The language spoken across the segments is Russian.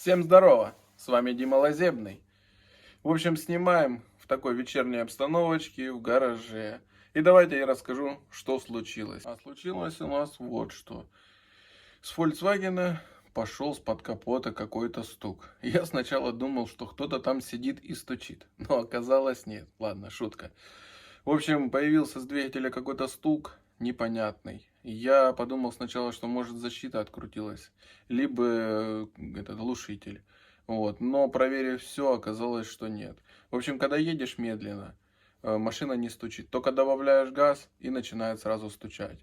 Всем здорово, с вами Дима Лазебный. В общем, снимаем в такой вечерней обстановочке в гараже. И давайте я расскажу, что случилось. А случилось у нас вот что. С Volkswagen пошел с-под капота какой-то стук. Я сначала думал, что кто-то там сидит и стучит, но оказалось нет. Ладно, шутка. В общем, появился с двигателя какой-то стук непонятный. Я подумал сначала, что может защита открутилась, либо этот глушитель. Вот. Но проверив все, оказалось, что нет. В общем, когда едешь медленно, машина не стучит. Только добавляешь газ и начинает сразу стучать.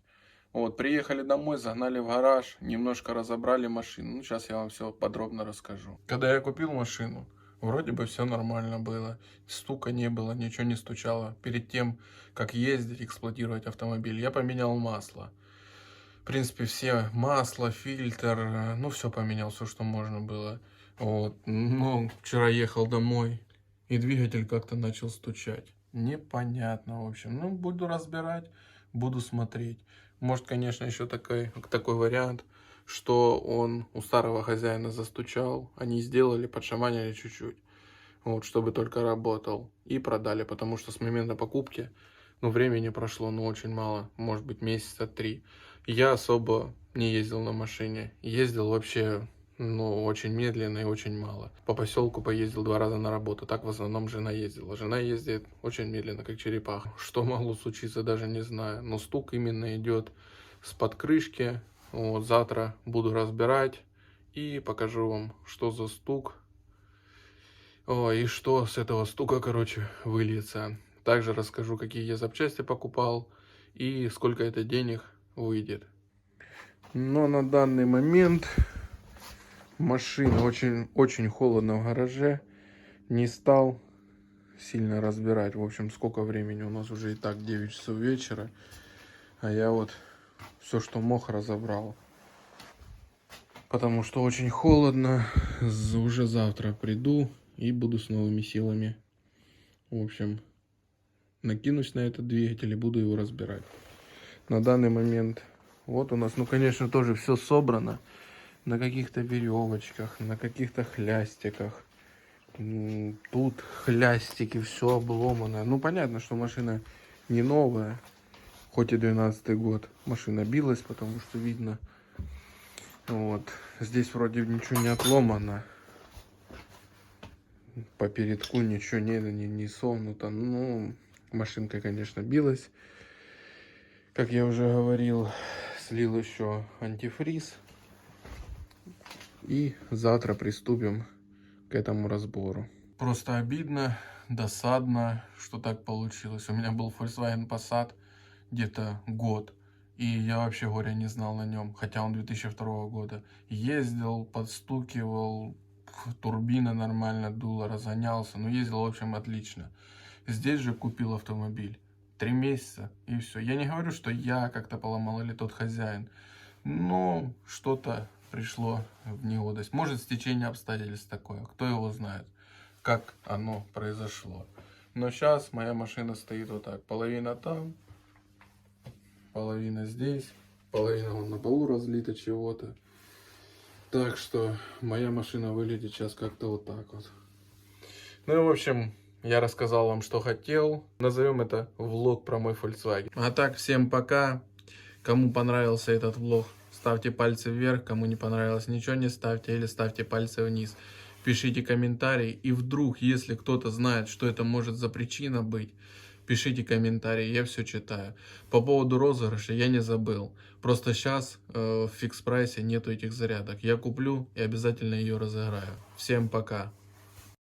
Вот, приехали домой, загнали в гараж, немножко разобрали машину. Ну, сейчас я вам все подробно расскажу. Когда я купил машину, вроде бы все нормально было. Стука не было, ничего не стучало. Перед тем, как ездить, эксплуатировать автомобиль, я поменял масло. В принципе, все масло, фильтр, ну, все поменял, все, что можно было. Вот. Но вчера ехал домой, и двигатель как-то начал стучать. Непонятно, в общем. Ну, буду разбирать, буду смотреть. Может, конечно, еще такой вариант, что он у старого хозяина застучал, они сделали, подшаманили чуть-чуть, вот, чтобы только работал, и продали, потому что с момента покупки, ну, времени прошло, ну, очень мало, может быть, месяца 3. Я особо не ездил на машине, ездил вообще, ну, очень медленно и очень мало. По поселку поездил 2 раза на работу, так в основном жена ездила. Жена ездит очень медленно, как черепаха. Что могло случиться, даже не знаю. Но стук именно идет с-под крышки. Вот, завтра буду разбирать и покажу вам, что за стук. И что с этого стука, короче, выльется. Также расскажу, какие я запчасти покупал и сколько это денег выйдет. Но на данный момент машина очень холодно в гараже. Не стал сильно разбирать. В общем, сколько времени? У нас уже и так 9 часов вечера. А я вот все, что мог, разобрал. Потому что очень холодно. Уже завтра приду и буду с новыми силами. В общем, накинусь на этот двигатель и буду его разбирать. На данный момент вот у нас, ну, конечно, тоже все собрано. На каких-то веревочках, на каких-то хлястиках. Тут хлястики, все обломано. Ну, понятно, что машина не новая. Хоть и 12-й год. Машина билась, потому что видно. Вот. Здесь вроде ничего не отломано. По передку ничего не согнуто. Ну, машинка, конечно, билась. Как я уже говорил, слил еще антифриз. И завтра приступим к этому разбору. Просто обидно, досадно, что так получилось. У меня был Volkswagen Passat где-то год. И я вообще горя не знал на нем, хотя он 2002 года. Ездил, подстукивал, турбина нормально дула, разгонялся. Ну, ездил, в общем, отлично. Здесь же купил автомобиль. 3 месяца и все. Я не говорю, что я как-то поломал или тот хозяин. Но что-то пришло в негодность. Может, стечение обстоятельств такое. Кто его знает, как оно произошло. Но сейчас моя машина стоит вот так. Половина там, половина здесь, половина вон на полу разлита чего-то. Так что моя машина выглядит сейчас как-то вот так вот. Ну и в общем, я рассказал вам, что хотел. Назовем это влог про мой Volkswagen. А так, всем пока. Кому понравился этот влог, ставьте пальцы вверх. Кому не понравилось, ничего не ставьте. Или ставьте пальцы вниз. Пишите комментарии. И вдруг, если кто-то знает, что это может за причина быть, пишите комментарии, я все читаю. По поводу розыгрыша я не забыл. Просто сейчас в фикс прайсе нету этих зарядок. Я куплю и обязательно ее разыграю. Всем пока.